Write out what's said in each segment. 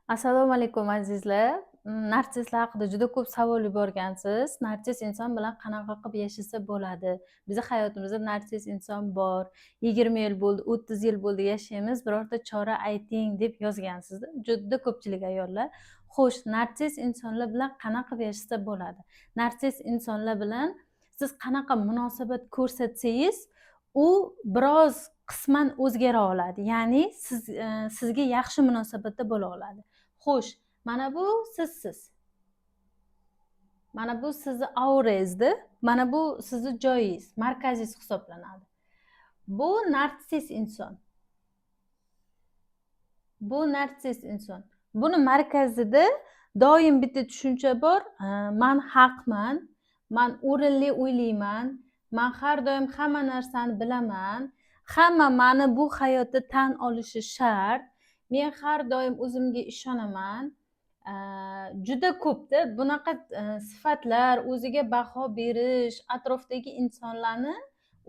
Assalomu alaykum azizlar. Narsistlar haqida juda ko'p savol yuborgansiz. Narsist inson bilan qanaqa qilib yashasa bo'ladi? Bizni hayotimizda narsist inson bor. 20 yil bo'ldi, 30 yil bo'ldi yashaymiz. Birorta chora ayting deb yozgansizda. Juda ko'pchilik ayollar. Xo'sh, narsist insonlar bilan qanaqa qilib yashasa bo'ladi? Narsist insonlar bilan siz qanaqa munosabat ko'rsatsangiz, u biroz qisman o'zgara oladi. Ya'ni sizga yaxshi munosabatda bo'la oladi. Xo'sh, mana bu sizsiz. Mana bu sizni aurangizda, mana bu sizni joyingiz, markazingiz hisoblanadi. Bu narsist inson. Bu narsist inson. Buni markazida doim bitta tushuncha bor. Men haqman, men o'rinli o'ylayman, men har doim hamma narsani bilaman, hamma meni bu hayotda tan olishi shart. Men har doim o'zimga ishonaman. Juda ko'pda bunaqa sifatlar, o'ziga baho berish, atrofdagi insonlarni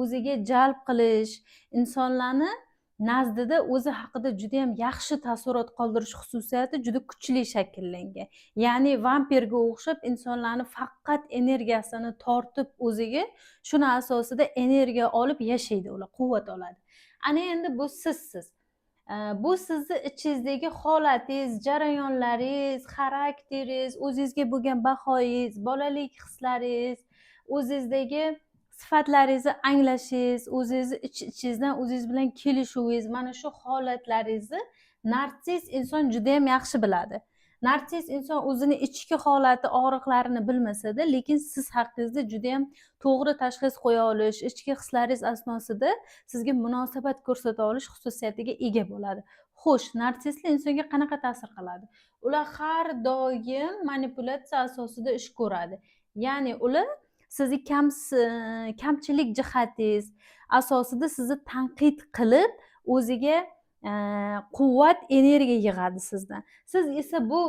o'ziga jalb qilish, insonlarni nazdida o'zi haqida juda ham yaxshi taassurot qoldirish xususiyati juda kuchli shakllangan. Ya'ni vampirga o'xshab insonlarni faqat energiyasini tortib o'ziga, shuni asosida energiya olib yashaydi ular, quvvat oladi. Ana endi bu sizsiz. Bu sizni ichingizdagi holatingiz, jarayonlaringiz, xarakteringiz, o'zingizga bo'lgan bahoyingiz, bolalik hislaringiz, o'zingizdagi sifatlaringizni anglashingiz, o'zingizni ichingizdan o'zingiz bilan kelishuvingiz, mana shu holatlaringizni narsist inson juda ham yaxshi biladi. Narsist inson o'zini ichki holati, og'riqlarini bilmasa-da, lekin siz haqingizda juda ham to'g'ri tashxis qo'ya olish, ichki hislaringiz asnosida sizga munosabat ko'rsata olish xususiyatiga ega bo'ladi. Xo'sh, narsistlar insonga qanaqa ta'sir qiladi? Ular har doim manipulyatsiya asosida ish ko'radi. Ya'ni ular sizni kamchilik jihatingiz asosida sizni tanqid qilib, o'ziga quvvat, energiya yig'adi sizdan. Siz esa bu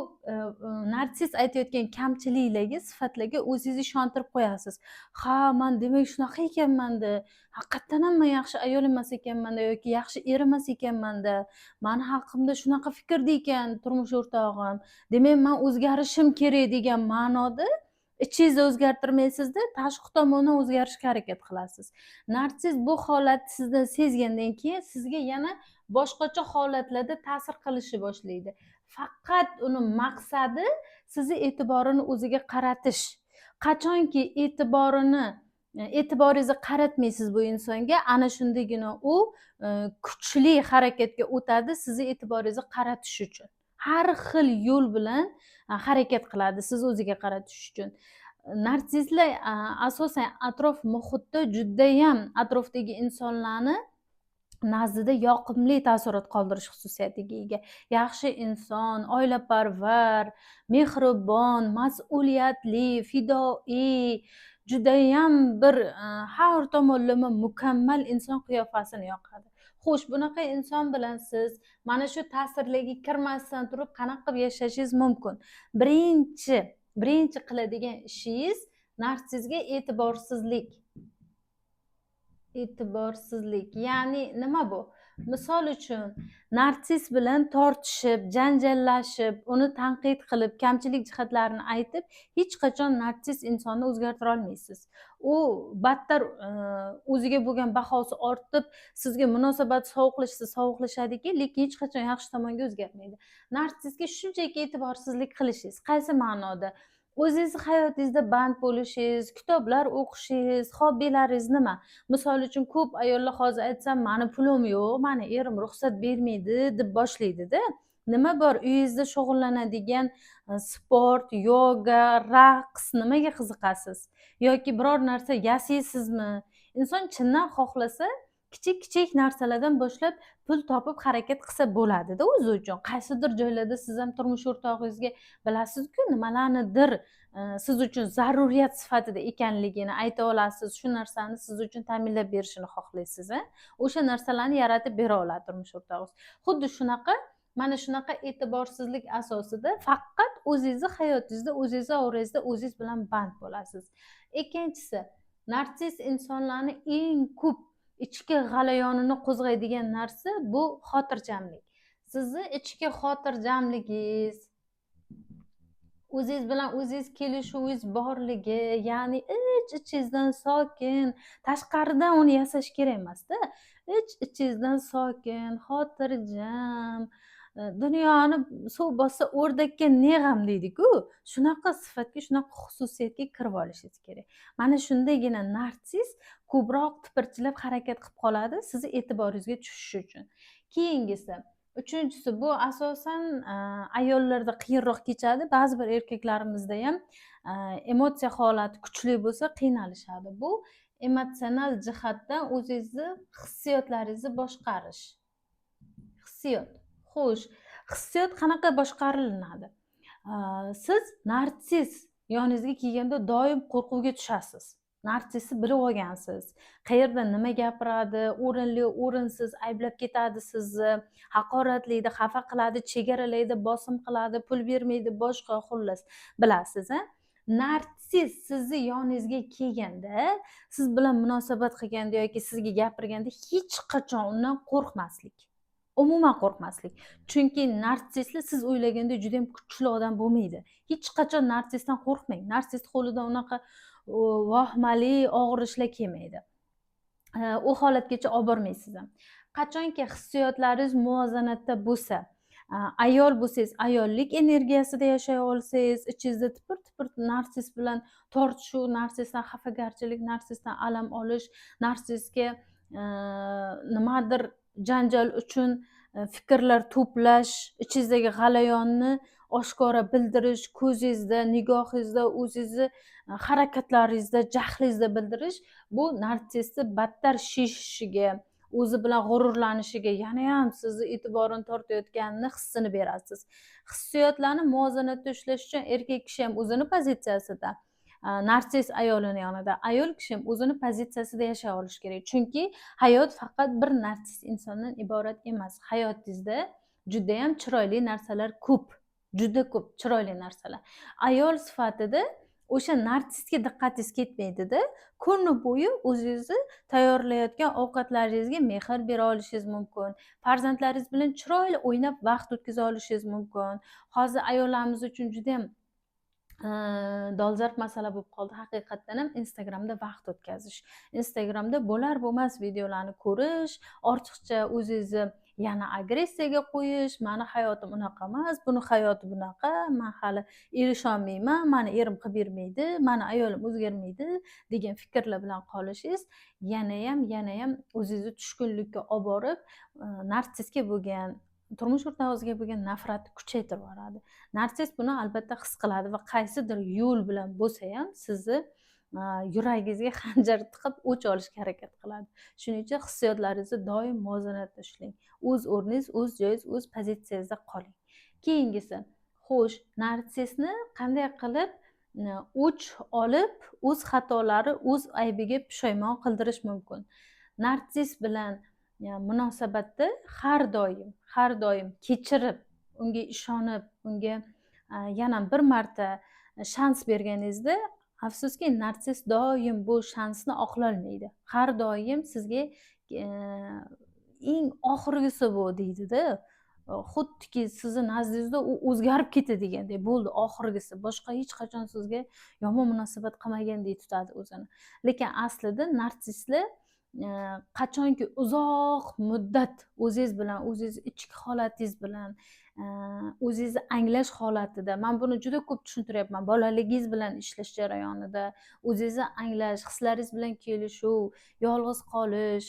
narsist aytayotgan kamchiliklarga, sifatlarga o'zingizni ishontirib qo'yasiz. Ha, men demak shunaqa ekanman-da. Haqiqatdan ham men yaxshi ayol emas ekanman-da yoki yaxshi er emas ekanman-da. Meni haqimda shunaqa fikrda ekan turmush o'rtog'im. Demak, men o'zgarishim kerak degan ma'noda ichingizni o'zgartirmaysizda, tashqi tomondan o'zgarishga harakat qilasiz. Narsist bu holatni sizdan sezgandan keyin sizga yana boshqacha holatlarda ta'sir qilishni boshlaydi. Faqat uni maqsadi sizni e'tiborini o'ziga qaratish. Qachonki e'tiboringizni qaratmaysiz bu insonga, ana shundagina u kuchli harakatga o'tadi sizni e'tiboringizni qaratish uchun. Har xil yo'l bilan harakat qiladi siz o'ziga qaratish uchun. Narsistlar asosan atrof muhitda judayam atrofdagi insonlarni nazdida yoqimli taassurot qoldirish xususiyatiga ega. Yaxshi inson, oilaparvar, mehribon, mas'uliyatli, fidoiy, judayam bir har tomonlama mukammal inson qiyofasini yoqadi. Xo'sh, bunaqa inson bilan siz mana shu ta'sirlarga kirmasdan turib qanaqa qilib yashashingiz mumkin? Birinchi qiladigan ishingiz narsistga e'tiborsizlik. Ya'ni nima bu? Misol uchun, narsist bilan tortishib, janjallashib, uni tanqid qilib, kamchilik jihatlarini aytib, hech qachon narsist insonni o'zgartira olmaysiz. U battar o'ziga bo'lgan bahosi ortib, sizga munosabat sovuqlashadiki, lekin hech qachon yaxshi tomonga o'zgarmaydi. Narsistga shunchaki e'tiborsizlik qilishingiz, qaysi ma'noda? O'zingizni hayotingizda band bo'lishingiz, kitoblar o'qishingiz, hobbilaringiz nima? Misol uchun ko'p ayollar hozir aytsam, meni pulim yo'q, meni erim ruxsat bermaydi deb boshlaydi-da. Nima bor uyingizda shug'ullanadigan sport, yoga, raqs, nimaga qiziqasiz? Yoki biror narsa yasaysizmi? Inson chindan xohlasa, kichik narsalardan boshlab pul topib harakat qilsa bo'ladi-da o'zi uchun. Qaysidir joylarda siz ham turmush o'rtog'ingizga bilasiz-ku, nimalarnidir siz uchun zaruriyat sifatida ekanligini ayta olasiz, shu narsani siz uchun ta'minlab berishini xohlaysiz. O'sha narsalarni yaratib bera oladi turmush o'rtog'ingiz. Xuddi shunaqa, mana shunaqa e'tiborsizlik asosida faqat o'zingizni hayotingizda, o'zingizni aurangizda o'zingiz bilan band bo'lasiz. Ikkinchisi, narsist insonlarni eng ko'p ichki g'alayonini qo'zg'aydigan narsa bu xotirjamlik. sizni ichki xotirjamligingiz, o'zingiz bilan o'zingiz kelishuvingiz borligi, ya'ni ich-ichingizdan sokin, tashqaridan uni yasash kerak emasda. Ich-ichingizdan sokin, xotirjam, dunyoni suv bossa o'rdakka ne g'am deydi-ku, shunaqa sifatga, shunaqa xususiyatga kirib olishingiz kerak. Mana shundagina narsiss ko'proq tipirchilab harakat qilib qoladi sizni e'tiboringizga tushishi uchun. Keyingisi, uchinchisi, bu asosan ayollarda qiyinroq kechadi. Ba'zi bir erkaklarimizda ham emotsiya holati kuchli bo'lsa qiynalishadi. Bu emotsional jihatdan o'zingizni hissiyotlaringizni boshqarish. Hissiyot. Xo'sh, hissiyot qanaqa boshqariladi? Siz narsiss yoningizga kelganda doim qo'rquvga tushasiz. Narsissni bilib olgansiz. Qayerda nima gapiradi, o'rinli, o'rinsiz ayblab ketadi sizni, haqoratlaydi, xafa qiladi, chegaralaydi, bosim qiladi, pul bermaydi, boshqa xullas. Bilasiz, narsiss sizni yoningizga kelganda, siz bilan munosabat qilganda yoki sizga gapirganda hech qachon undan qo'rqmaslik. Umuman qo'rqmaslik. Chunki narsisslar siz o'ylaganda juda ham kuchli odam bo'lmaydi. Hech qachon narsissdan qo'rqmang. Narsiss qo'lidan unaqa vahmali og'ir ishlar kelmaydi. U holatgacha olib bormaysiz ham. Qachonki hissiyotlaringiz muvozanatda bo'lsa, ayol bo'lsangiz, ayollik energiyasida yashay olsangiz, ichingizda tipir-tipir narsiss bilan tortishuv, narsissdan xafagarchilik, narsissdan alam olish, narsissga nimadir janjal uchun fikrlar to'plash, ichingizdagi g'alayonni oshkora bildirish, ko'zingizda, nigohingizda, o'zingizni harakatlaringizda, jahlingizda bildirish, bu narsissni battar shishishiga, o'zi bilan g'ururlanishiga, yana ham sizni e'tiborini tortayotganini hissini berasiz. Hissiyotlarni muvozanatda ushlash uchun erkak kishi ham o'zini pozitsiyasida, narsiss ayolini yonida, ayol kishi ham o'zini pozitsiyasida yashay olish kerak. Chunki hayot faqat bir narsiss insondan iborat emas. Hayotingizda juda ham chiroyli narsalar ko'p, juda ko'p chiroyli narsalar. Ayol sifatida o'sha narsissga diqqatingiz ketmaydida, kuni bo'yi o'zingizni tayyorlayotgan ovqatlaringizga mehr bera olishingiz mumkin. Farzandlaringiz bilan chiroyli o'ynab vaqt o'tkaza olishingiz mumkin. Hozir ayollarimiz uchun juda ham dolzarb masala bo'lib qoldi. Haqiqatdan ham Instagramda vaqt o'tkazish, Instagramda bo'lar bo'lmas videolarni ko'rish, ortiqcha o'zingizni yana agressiyaga qo'yish, mani hayotim unaqa emas, buni hayoti bunaqa, men hali erisholmayman, mani erim qilib bermaydi, mani ayolim o'zgarmaydi degan fikrlar bilan qolishingiz yana ham o'zingizni tushkunlikka olib borib, narsissga bo'lgan, turmush o'rtog'ingizga bo'lgan nafratni kuchaytirib yuboradi. Narsiss buni albatta his qiladi va qaysidir yo'l bilan bo'lsa ham sizni yuragingizga xanjar tiqib o'ch olishga harakat qiladi. Shuning uchun hissiyotlaringizni doim muvozanatda ushlang. O'z o'rningiz, o'z joyingiz, o'z pozitsiyangizda qoling. Keyingisi, xo'sh, narsissni qanday qilib o'ch olib, o'z xatolari, o'z aybiga pushaymon qildirish mumkin? Narsiss bilan munosabatda har doim kechirib, unga ishonib, unga yana bir marta shans berganingizda, afsuski narsiss doim bu shansni oqlolmaydi. Har doim sizga eng oxirgisi bu deydi-da. Xuddiki sizni nazdingizda u o'zgarib ketadigandek, bo'ldi oxirgisi, boshqa hech qachon sizga yomon munosabat qilmagandek tutadi o'zini. Lekin aslida narsisslar qachonki uzoq muddat o'zingiz bilan, o'zingiz ichki holatingiz bilan, o'zingizni anglash holatida, men buni juda ko'p tushuntiryapman, bolaligingiz bilan ishlash jarayonida, o'zingizni anglash, hislaringiz bilan kelishuv, yolg'iz qolish,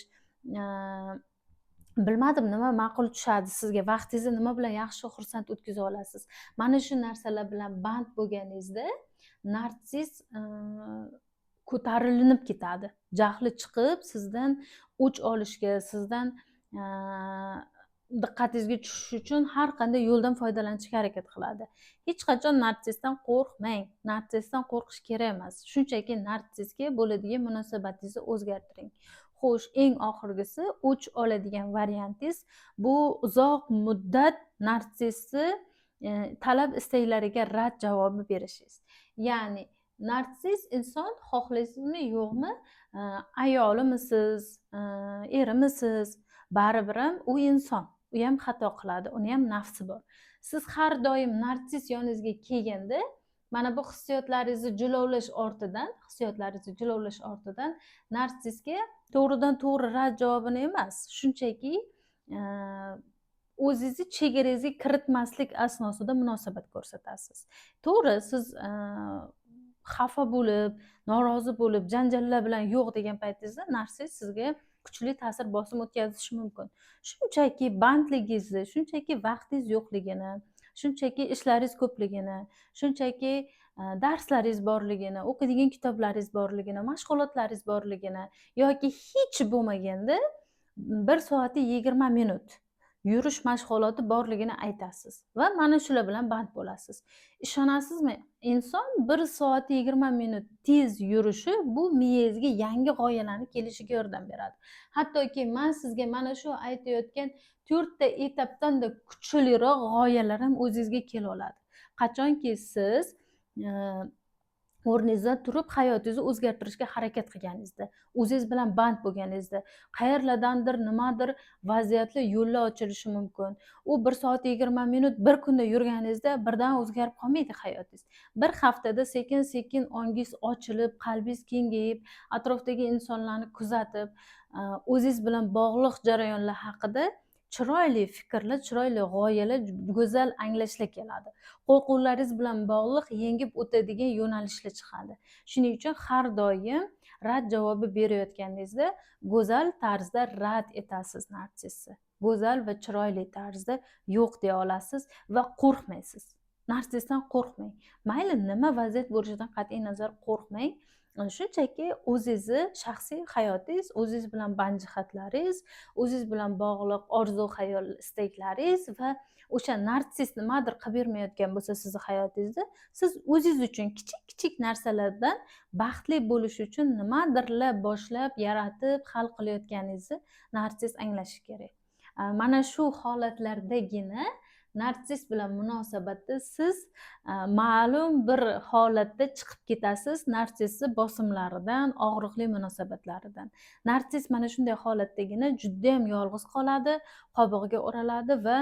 bilmadim nima ma'qul tushadi sizga, vaqtingizni nima bilan yaxshi xursand o'tkaza olasiz. Mana shu narsalar bilan band bo'lganingizda narsiss ko'tarilinib ketadi. Jahli chiqib, sizdan o'ch olishga, sizdan diqqatingizga tushish uchun har qanday yo'ldan foydalanishga harakat qiladi. Hech qachon narsissdan qo'rqmang. Narsissdan qo'rqish kerak emas. Shunchaki narsissga bo'ladigan munosabatingizni o'zgartiring. Xo'sh, eng oxirgisi o'ch oladigan variantingiz bu uzoq muddat narsissni talab istaklariga rad javobi berishingiz. Ya'ni narsiss inson, xohlaysizmi yo'qmi, ayolimisiz, erimisiz, baribir ham u inson. u ham xato qiladi, uni ham nafsi bor. Siz har doim narsis yoningizga kelganda mana bu hissiyotlaringizni jilovlash ortidan narsisga to'g'ridan to'g'ri rad javobini emas, shunchaki o'zingizni chegarangizga kiritmaslik asnosida munosabat ko'rsatasiz. To'g'ri, siz xafa bo'lib, norozi bo'lib, janjallar bilan yo'q degan paytingizda narsis sizga kuchli ta'sir bosim o'tkazishi mumkin. Shunchaki bandligingizni, shunchaki vaqtingiz yo'qligini, shunchaki ishlaringiz ko'pligini, shunchaki darslaringiz borligini, o'qiydigan kitoblaringiz borligini, mashg'ulotlaringiz borligini yoki hech bo'lmaganda 1 soat 20 minut yurish mashg'uloti borligini aytasiz va mana shular bilan band bo'lasiz. Ishonasizmi? Inson 1 soat 20 minut tez yurishi bu miyangizga yangi g'oyalarni kelishiga yordam beradi. Hattoki men sizga mana shu aytayotgan 4 ta etapdan-da kuchliroq g'oyalar ham o'zingizga kela oladi. Qachonki siz o'rningizdan turib hayotingizni o'zgartirishga harakat qilganingizda, o'zingiz bilan band bo'lganingizda, qayerlardandir nimadir vaziyatli yo'llar ochilishi mumkin. U 1 soat 20 minut bir kunda yurganingizda birdan o'zgarib qolmaydi hayotingiz. Bir haftada sekin-sekin ongingiz ochilib, qalbingiz kengayib, atrofdagi insonlarni kuzatib, o'zingiz bilan bog'liq jarayonlar haqida chiroyli fikrlar, chiroyli g'oyalar, go'zal anglashlar keladi. Qo'rquvlaringiz bilan bog'liq yengib o'tadigan yo'nalishlar chiqadi. Shuning uchun har doim rad javobi berayotganingizda go'zal tarzda rad etasiz narsisni. Go'zal va chiroyli tarzda yo'q deya olasiz va qo'rqmaysiz. Narsisdan qo'rqmang. Mayli nima vaziyat bo'lishidan qat'iy nazar qo'rqmang. Shunchaki o'zingizni shaxsiy hayotingiz, o'zingiz bilan band jihatlaringiz, o'zingiz bilan bog'liq orzu, xayol, istaklaringiz va o'sha narsis nimadir qilib bermayotgan bo'lsa sizni hayotingizda, siz o'zingiz uchun kichik narsalardan baxtli bo'lish uchun nimadirlar boshlab, yaratib, hal qilayotganingizni narsis anglashi kerak. Mana shu holatlardagina narsis bilan munosabatda siz ma'lum bir holatda chiqib ketasiz narsisni bosimlaridan, og'riqli munosabatlaridan. Narsis mana shunday holatdagina juda ham yolg'iz qoladi, qobig'iga o'raladi va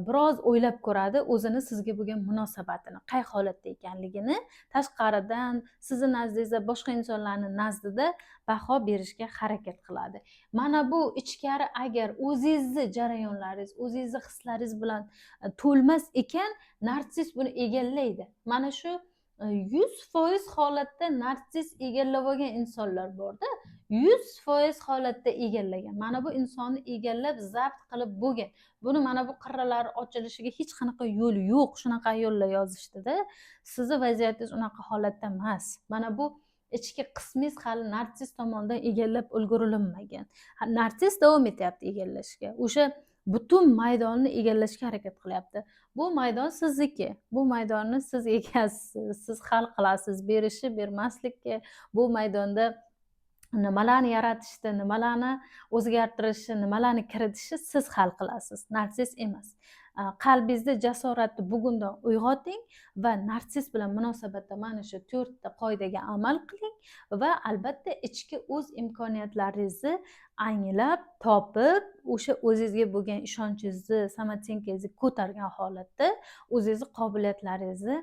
biroz o'ylab ko'radi o'zini sizga bo'lgan munosabatini, qay holatda ekanligini, tashqaridan, sizni nazdingizda, boshqa insonlarning nazdida baho berishga harakat qiladi. Mana bu ichkari agar o'zingizni jarayonlaringiz, o'zingizni hislaringiz bilan to'lmas ekan, narsis buni egallaydi. Mana shu 100% holatda narsis egallab olgan insonlar borda, 100% holatda egallagan. Mana bu insonni egallab, zabt qilib bo'lgan. Buni mana bu qirralari ochilishiga hech qanaqa yo'l yo'q. Shunaqa yo'llar yozishdi-da. Sizni vaziyatingiz unaqa holatda emas. Mana bu ichki qismingiz hali narsis tomonidan egallab ulgurilinmagan. Narsis davom etyapti egallashga. O'sha butun maydonni egallashga harakat qilyapti. Bu maydon sizniki. Bu maydonni siz egasiz, siz hal qilasiz. Berishi, bermaslikka, bu maydonda nimalarni yaratishni, nimalarni o'zgartirishni, nimalarni kiritishi siz hal qilasiz, narsis emas. Qalbingizda jasoratni bugundan uyg'oting va narsis bilan munosabatda mana shu 4 ta qoidaga amal qiling va albatta ichki o'z imkoniyatlaringizni anglab, topib, o'sha o'zingizga bo'lgan ishonchingizni, samotsenkangizni ko'targan holatda o'zingizni qobiliyatlaringizni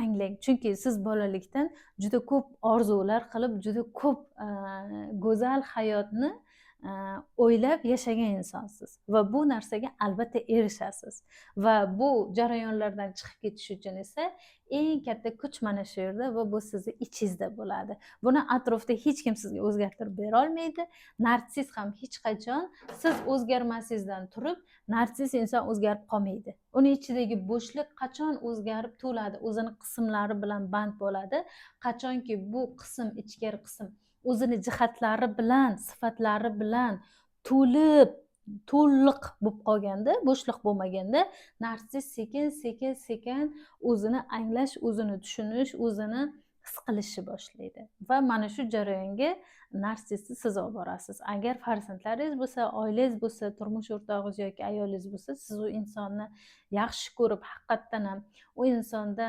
anglang. Chunki siz bolalikdan juda ko'p orzular qilib, juda ko'p go'zal hayotni o'ylab yashagan insonsiz va bu narsaga albatta erishasiz. Va bu jarayonlardan chiqib ketish uchun esa eng katta kuch mana shu yerda va bu sizni ichingizda bo'ladi. Buni atrofda hech kim sizga o'zgartirib bera olmaydi. Narsis ham hech qachon siz o'zgarmasingizdan turib, narsis inson o'zgarib qolmaydi. Uning ichidagi bo'shliq qachon o'zgarib to'ladi, o'zini qismlari bilan band bo'ladi. Qachonki bu qism, ichkari qism o'zini jihatlari bilan, sifatlari bilan to'liq bo'lib qolganda, bo'shliq bo'lmaganda, narsis sekin o'zini anglash, o'zini tushunish, o'zini his qilishni boshlaydi. Va mana shu jarayonga narsisni siz olib borasiz. Agar farzandlaringiz bo'lsa, oilangiz bo'lsa, turmush o'rtog'ingiz yoki ayolingiz bo'lsa, siz u insonni yaxshi ko'rib, haqiqatdan ham u insonda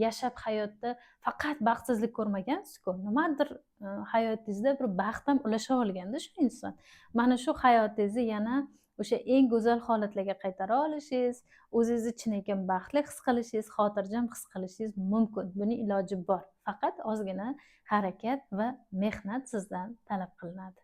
yashab hayotda faqat baxtsizlik ko'rmagansiz-ku, nimadir hayotingizda bir baxt ham ulasha olganda shu inson. Mana shu hayotingizni yana o'sha eng go'zal holatlarga qaytara olishingiz, o'zingizni chinakam baxtli his qilishingiz, xotirjam his qilishingiz mumkin. Buning iloji bor. Faqat ozgina harakat va mehnat sizdan talab qilinadi.